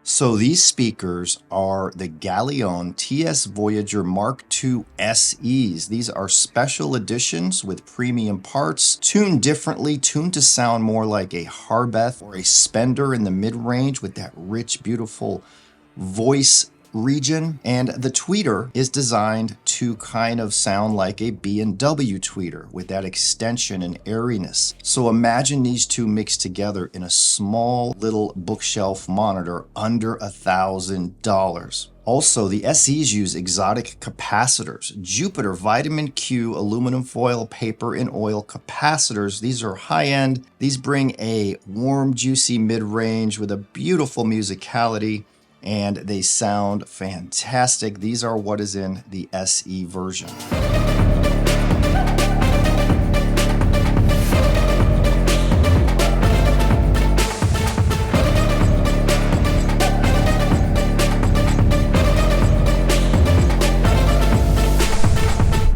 So these speakers are the Galion Voyager MKII SEs. These are special editions with premium parts, tuned differently, tuned to sound more like a Harbetrh or a Spender in the mid-range with that rich, beautiful voice region. And the tweeter is designed to kind of sound like a B&W tweeter with that extension and airiness. So imagine these two mixed together in a small little bookshelf monitor under $1,000. Also, the SEs use exotic capacitors. Jupiter Vitamin Q aluminum foil paper and oil capacitors. These are high-end. These bring a warm, juicy mid-range with a beautiful musicality, and they sound fantastic. These are what is in the SE version.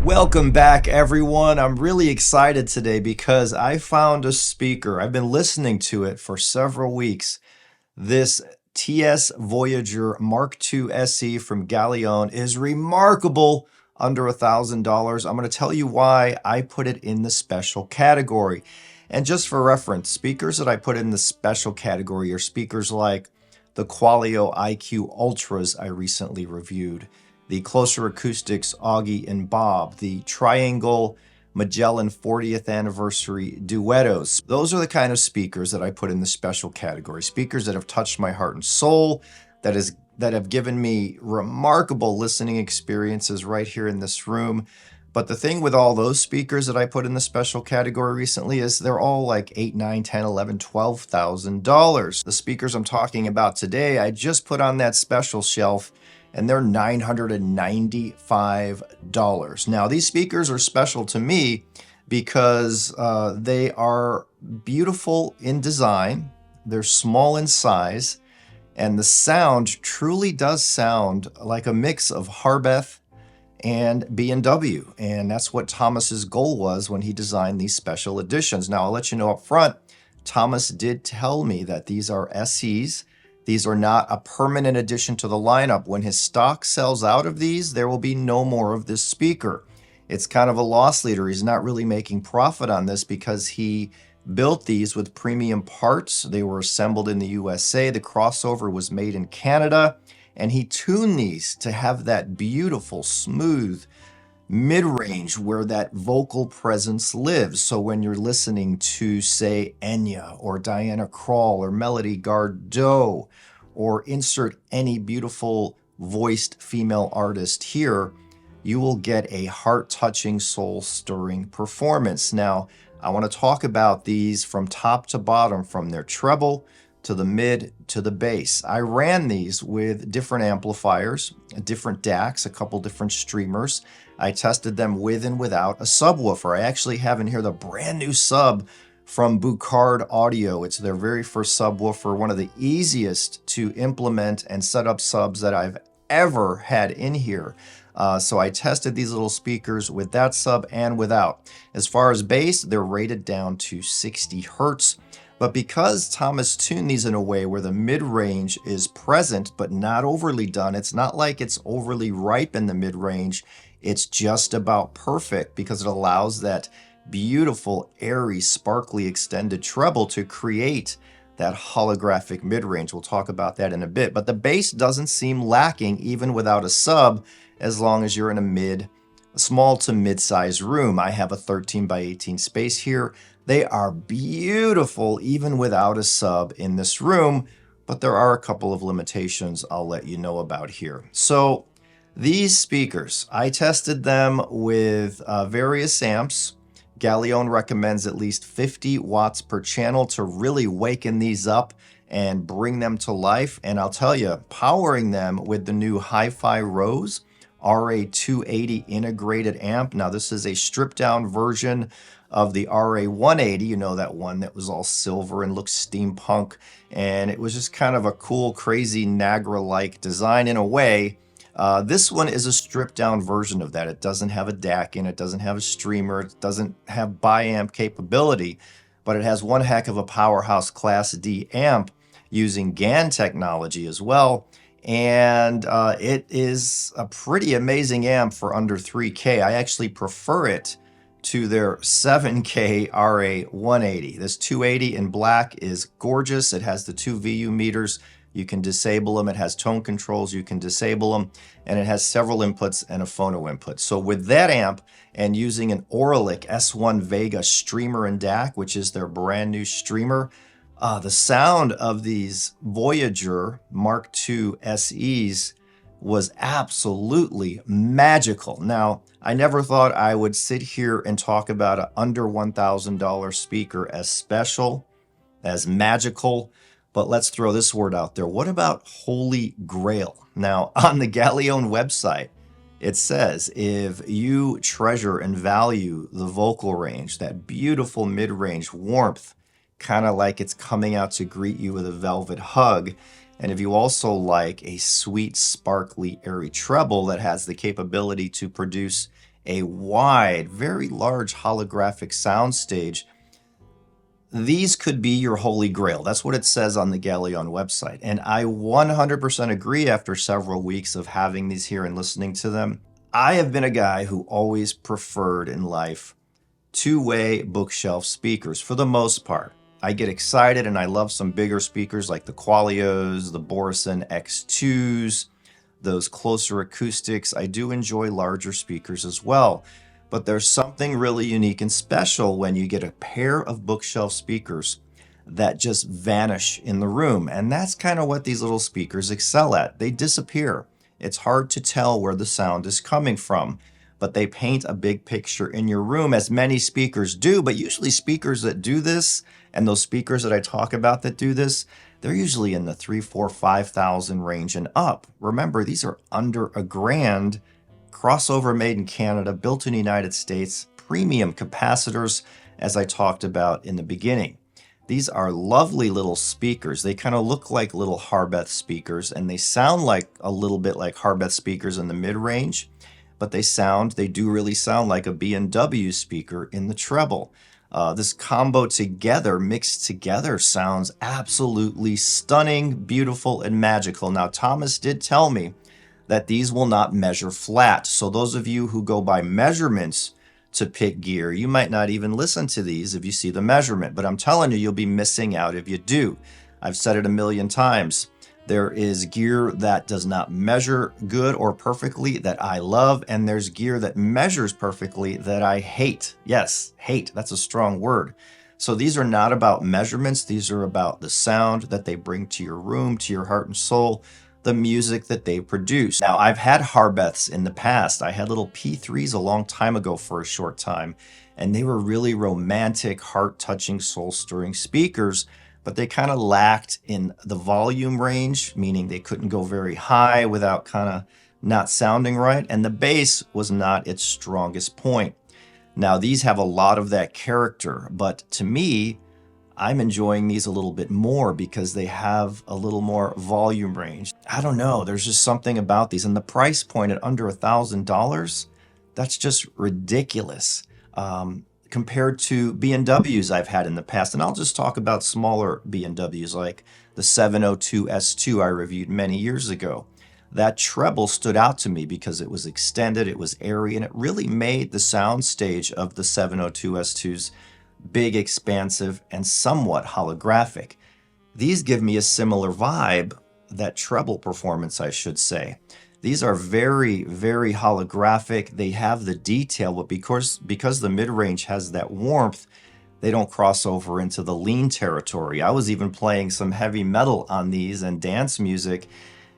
Welcome back, everyone. I'm really excited today because I found a speaker. I've been listening to it for several weeks. This Voyager MKII SE from Galion is remarkable, under $1,000. I'm going to tell you why I put it in the special category. And just for reference, speakers that I put in the special category are speakers like the Qualio IQ Ultras I recently reviewed, the Closer Acoustics Augie and Bob, the Triangle Magellan 40th Anniversary Duettos. Those are the kind of speakers that I put in the special category. Speakers that have touched my heart and soul, that have given me remarkable listening experiences right here in this room. But the thing with all those speakers that I put in the special category recently is they're all like $8, $9, $10, $11, $12,000. The speakers I'm talking about today, I just put on that special shelf, and they're $995. Now, these speakers are special to me because they are beautiful in design, they're small in size, and the sound truly does sound like a mix of Harbetrh and B&W, and that's what Thomas's goal was when he designed these special editions. Now, I'll let you know up front, Thomas did tell me that these are SEs. These are not a permanent addition to the lineup. When his stock sells out of these, there will be no more of this speaker. It's kind of a loss leader. He's not really making profit on this because he built these with premium parts. They were assembled in the USA. The crossover was made in Canada, and he tuned these to have that beautiful, smooth mid-range where that vocal presence lives. So when you're listening to, say, Enya or Diana Krall or Melody Gardot, or insert any beautiful voiced female artist here, you will get a heart-touching, soul-stirring performance. Now, I want to talk about these from top to bottom, from their treble to the mid to the bass. I ran these with different amplifiers, different DACs, a couple different streamers. I tested them with and without a subwoofer. I actually have in here the brand new sub from Bucard Audio. It's their very first subwoofer, one of the easiest to implement and set up subs that I've ever had in here. So I tested these little speakers with that sub and without. As far as bass, they're rated down to 60 hertz. But because Thomas tuned these in a way where the mid-range is present but not overly done, it's not like it's overly ripe in the mid-range. It's just about perfect because it allows that beautiful, airy, sparkly extended treble to create that holographic mid-range. We'll talk about that in a bit. But the bass doesn't seem lacking even without a sub, as long as you're in a small to mid-size room. I have a 13 by 18 space here. They are beautiful even without a sub in this room, but there are a couple of limitations I'll let you know about here. So these speakers, I tested them with various amps. Galion recommends at least 50 watts per channel to really waken these up and bring them to life. And I'll tell you, powering them with the new HiFi Rose RA280 integrated amp. Now, this is a stripped down version of the RA180, you know, that one that was all silver and looked steampunk. And it was just kind of a cool, crazy Nagra-like design in a way. This one is a stripped down version of that. It doesn't have a DAC in it, doesn't have a streamer, it doesn't have biamp capability, but it has one heck of a powerhouse Class D amp. using GaN technology as well. And it is a pretty amazing amp for under 3K. I actually prefer it to their 7K RA180. This 280 in black is gorgeous. It has the 2 VU meters. You can disable them. It has tone controls. You can disable them. And it has several inputs and a phono input. So with that amp and using an Auralic S1 Vega streamer and DAC, which is their brand new streamer, the sound of these Voyager Mark II SEs was absolutely magical. Now, I never thought I would sit here and talk about an under $1,000 speaker as special, as magical, but let's throw this word out there. What about Holy Grail? Now, on the Galion website, it says, if you treasure and value the vocal range, that beautiful mid-range warmth, kind of like it's coming out to greet you with a velvet hug, and if you also like a sweet, sparkly, airy treble that has the capability to produce a wide, very large holographic soundstage, these could be your Holy Grail. That's what it says on the Galion website. And I 100% agree after several weeks of having these here and listening to them. I have been a guy who always preferred in life two-way bookshelf speakers for the most part. I get excited and I love some bigger speakers like the Qualios, the Borison X2s, those closer acoustics. I do enjoy larger speakers as well. But there's something really unique and special when you get a pair of bookshelf speakers that just vanish in the room. And that's kind of what these little speakers excel at. They disappear. It's hard to tell where the sound is coming from, but they paint a big picture in your room, as many speakers do. But usually speakers that do this, and those speakers that I talk about that do this, they're usually in the 3, 4, 5,000 range and up. Remember, these are under $1,000, crossover made in Canada, built in the United States, premium capacitors, as I talked about in the beginning. These are lovely little speakers. They kind of look like little Harbetrh speakers, and they sound like a little bit like Harbetrh speakers in the mid-range, but they do really sound like a B&W speaker in the treble. This combo together, mixed together, sounds absolutely stunning, beautiful, and magical. Now, Thomas did tell me that these will not measure flat. So those of you who go by measurements to pick gear, you might not even listen to these if you see the measurement. But I'm telling you, you'll be missing out if you do. I've said it a million times. There is gear that does not measure good or perfectly that I love, and there's gear that measures perfectly that I hate. Yes, hate, that's a strong word. So these are not about measurements. These are about the sound that they bring to your room, to your heart and soul, the music that they produce. Now, I've had Harbetrhs in the past. I had little P3s a long time ago for a short time, and they were really romantic, heart-touching, soul-stirring speakers, but they kind of lacked in the volume range, meaning they couldn't go very high without kind of not sounding right, and the bass was not its strongest point. Now, these have a lot of that character, but to me, I'm enjoying these a little bit more because they have a little more volume range. I don't know, there's just something about these, and the price point at under $1,000, that's just ridiculous. Compared to B&Ws I've had in the past. And I'll just talk about smaller B&Ws like the 702 S2 I reviewed many years ago. That treble stood out to me because it was extended, it was airy, and it really made the sound stage of the 702 S2s big, expansive, and somewhat holographic. These give me a similar vibe, that treble performance I should say. These are very, very holographic. They have the detail, but because the mid-range has that warmth, they don't cross over into the lean territory. I was even playing some heavy metal on these and dance music,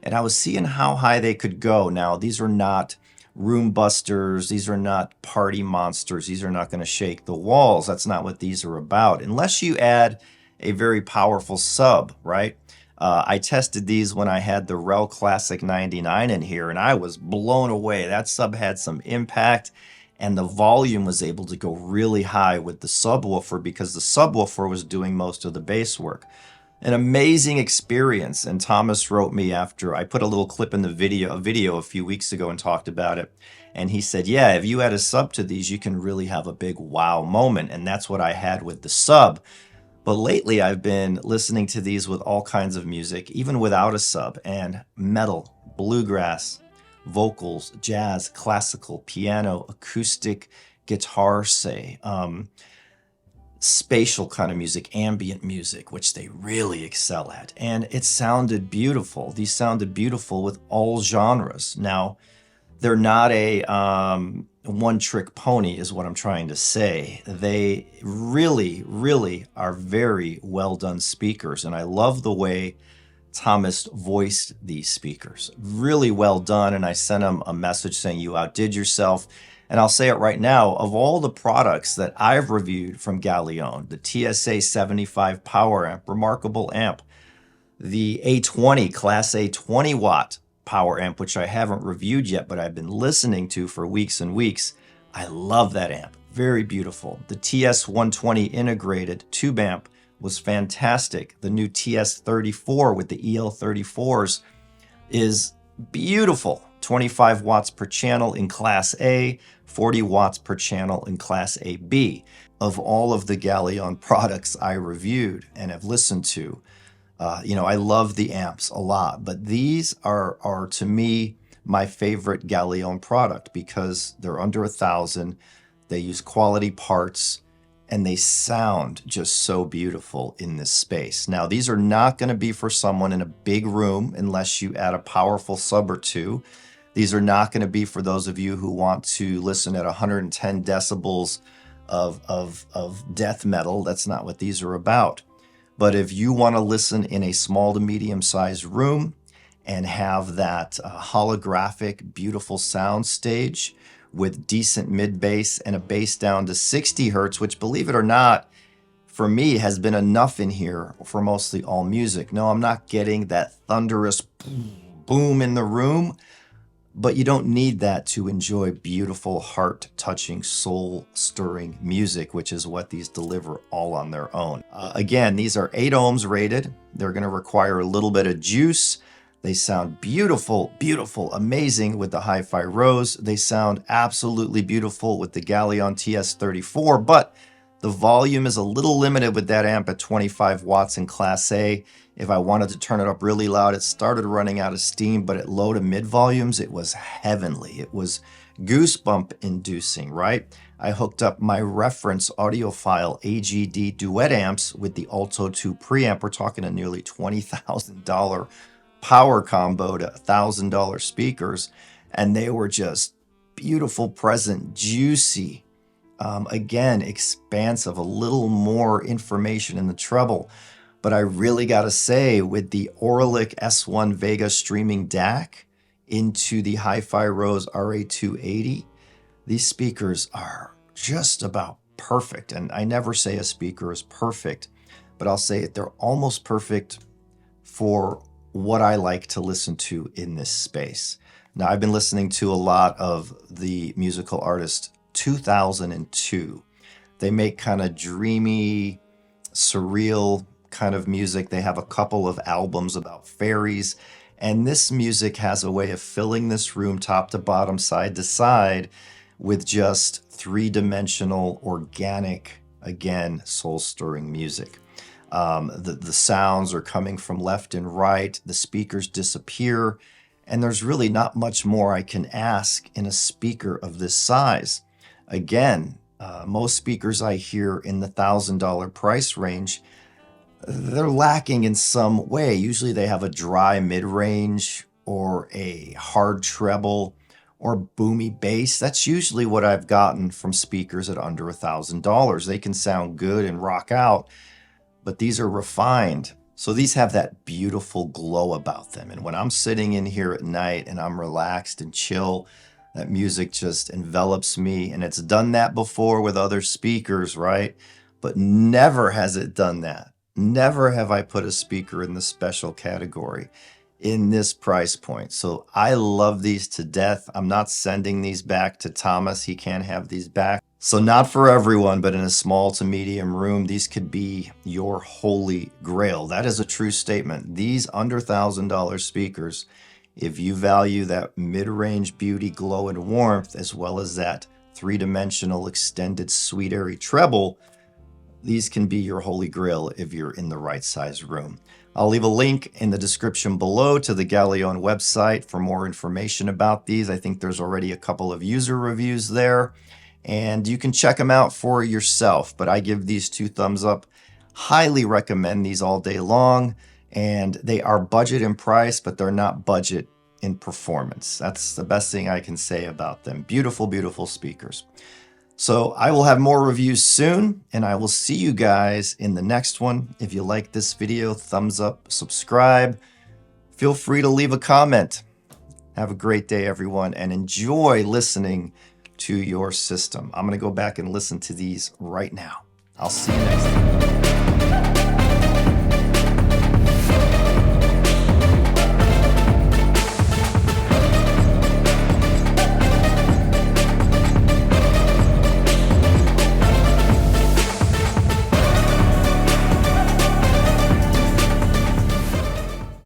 and I was seeing how high they could go. Now, these are not room busters. These are not party monsters. These are not going to shake the walls. That's not what these are about, unless you add a very powerful sub, right? I tested these when I had the Rel Classic 99 in here, and I was blown away. That sub had some impact, and the volume was able to go really high with the subwoofer because the subwoofer was doing most of the bass work. An amazing experience, and Thomas wrote me after I put a little clip in the video a few weeks ago and talked about it, and he said, yeah, if you add a sub to these, you can really have a big wow moment, and that's what I had with the sub. But lately I've been listening to these with all kinds of music, even without a sub, and metal, bluegrass, vocals, jazz, classical, piano, acoustic, guitar, say, spatial kind of music, ambient music, which they really excel at. And it sounded beautiful. These sounded beautiful with all genres. Now, they're not a one-trick pony is what I'm trying to say. They really, really are very well done speakers. And I love the way Thomas voiced these speakers. Really well done. And I sent him a message saying you outdid yourself. And I'll say it right now, of all the products that I've reviewed from Galion, the TSA 75 power amp, remarkable amp, the A20 Class A 20 watt power amp, which I haven't reviewed yet, but I've been listening to for weeks and weeks. I love that amp. Very beautiful. The TS 120 integrated tube amp was fantastic. The new TS 34 with the EL 34s is beautiful. 25 watts per channel in Class A, 40 watts per channel in Class AB. Of all of the Galion products I reviewed and have listened to, I love the amps a lot, but these are to me my favorite Galion product because they're under $1,000. They use quality parts and they sound just so beautiful in this space. Now, these are not going to be for someone in a big room unless you add a powerful sub or two. These are not going to be for those of you who want to listen at 110 decibels of death metal. That's not what these are about. But if you want to listen in a small to medium sized room and have that holographic, beautiful sound stage with decent mid bass and a bass down to 60 hertz, which, believe it or not, for me has been enough in here for mostly all music. No, I'm not getting that thunderous boom in the room, but you don't need that to enjoy beautiful, heart-touching, soul-stirring music, which is what these deliver all on their own. Again, these are 8 ohms rated. They're going to require a little bit of juice. They sound beautiful, beautiful, amazing with the HiFi Rose. They sound absolutely beautiful with the Galion TS34, but the volume is a little limited with that amp at 25 watts in Class A. If I wanted to turn it up really loud, it started running out of steam, but at low to mid volumes, it was heavenly. It was goosebump inducing, right? I hooked up my reference Audiophile AGD duet amps with the Alto 2 preamp. We're talking a nearly $20,000 power combo to $1,000 speakers, and they were just beautiful, present, juicy. Again, expansive, a little more information in the treble. But I really got to say, with the Auralic S1 Vega streaming DAC into the HiFi Rose RA280, these speakers are just about perfect. And I never say a speaker is perfect, but I'll say they're almost perfect for what I like to listen to in this space. Now, I've been listening to a lot of the musical artist 2002. They make kind of dreamy, surreal kind of music. They have a couple of albums about fairies, and this music has a way of filling this room top to bottom, side to side, with just three-dimensional, organic, again, soul-stirring music. The sounds are coming from left and right. The speakers disappear, and there's really not much more I can ask in a speaker of this size. Again, most speakers I hear in the $1,000 price range, they're lacking in some way. Usually they have a dry mid-range or a hard treble or boomy bass. That's usually what I've gotten from speakers at under $1,000. They can sound good and rock out, but these are refined. So these have that beautiful glow about them. And when I'm sitting in here at night and I'm relaxed and chill, that music just envelops me. And it's done that before with other speakers, right? But never has it done that. Never have I put a speaker in the special category in this price point. So I love these to death. I'm not sending these back to Thomas. He can't have these back. So not for everyone, but in a small to medium room, these could be your holy grail. That is a true statement. These under $1,000 speakers, if you value that mid-range beauty, glow, and warmth, as well as that three-dimensional extended sweet airy treble, these can be your holy grail if you're in the right size room. I'll leave a link in the description below to the Galion website for more information about these. I think there's already a couple of user reviews there, and you can check them out for yourself. But I give these 2 thumbs up. Highly recommend these all day long, and they are budget in price, but they're not budget in performance. That's the best thing I can say about them. Beautiful, beautiful speakers. So I will have more reviews soon, and I will see you guys in the next one. If you like this video, thumbs up, subscribe. Feel free to leave a comment. Have a great day, everyone, and enjoy listening to your system. I'm going to go back and listen to these right now. I'll see you next time.